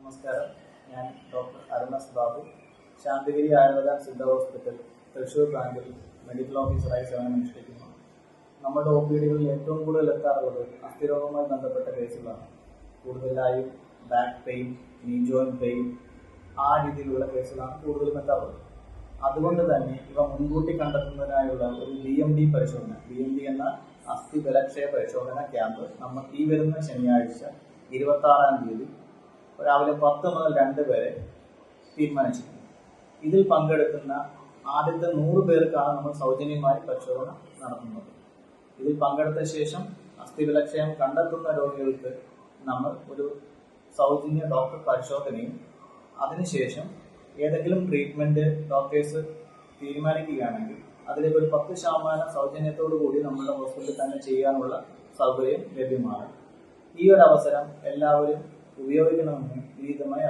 നമസ്കാരം. ഞാൻ doctor Arun S Babu, Santhigiri Ayurveda Siddha hospital Thrissur ബ്രാഞ്ചിൽ മെഡിക്കൽ ഓഫീസറായി സേവനമനുഷ്ഠിക്കുന്നു. നമ്മുടെ OPDകളിൽ ഏറ്റവും കൂടുതൽ എത്താറുള്ളത് അസ്ഥിരോഗവുമായി ബന്ധപ്പെട്ട കേസുകളാണ്. കൂടുതലായും ബാക്ക് പെയിൻ, നീ ജോയിന്റ് പെയിൻ, ആ രീതിയിലുള്ള കേസുകളാണ് കൂടുതലും എത്താറുള്ളത്. അതുകൊണ്ട് തന്നെ ഇവ മുൻകൂട്ടി കണ്ടെത്തുന്നതിനായുള്ള ഒരു BMD പരിശോധന, BMD എന്ന അസ്ഥി ബലക്ഷയ പരിശോധന ക്യാമ്പ് നമ്മൾ ഈ വരുന്ന ശനിയാഴ്ച 26-ാം തീയതി രാവിലെ 10 മുതൽ 2 വരെ തീരുമാനിച്ചിട്ടുണ്ട്. ഇതിൽ പങ്കെടുക്കുന്ന ആദ്യത്തെ 100 പേർക്കാണ് നമ്മൾ സൗജന്യമായി പരിശോധന നടത്തുന്നത്. ഇതിൽ പങ്കെടുത്ത ശേഷം അസ്ഥിവിലക്ഷയം കണ്ടെത്തുന്ന രോഗികൾക്ക് നമ്മൾ ഒരു സൗജന്യ ഡോക്ടർ പരിശോധനയും അതിനുശേഷം ഏതെങ്കിലും ട്രീറ്റ്മെന്റ് ഡോക്ടേഴ്സ് തീരുമാനിക്കുകയാണെങ്കിൽ അതിലേക്ക് ഒരു 10% സൗജന്യത്തോടു കൂടി നമ്മുടെ ഹോസ്പിറ്റലിൽ തന്നെ ചെയ്യാനുള്ള സൗകര്യം ലഭ്യമാണ്. ഈ ഒരു അവസരം എല്ലാവരും ഉപയോഗിക്കണമെന്ന് വിനീതമായി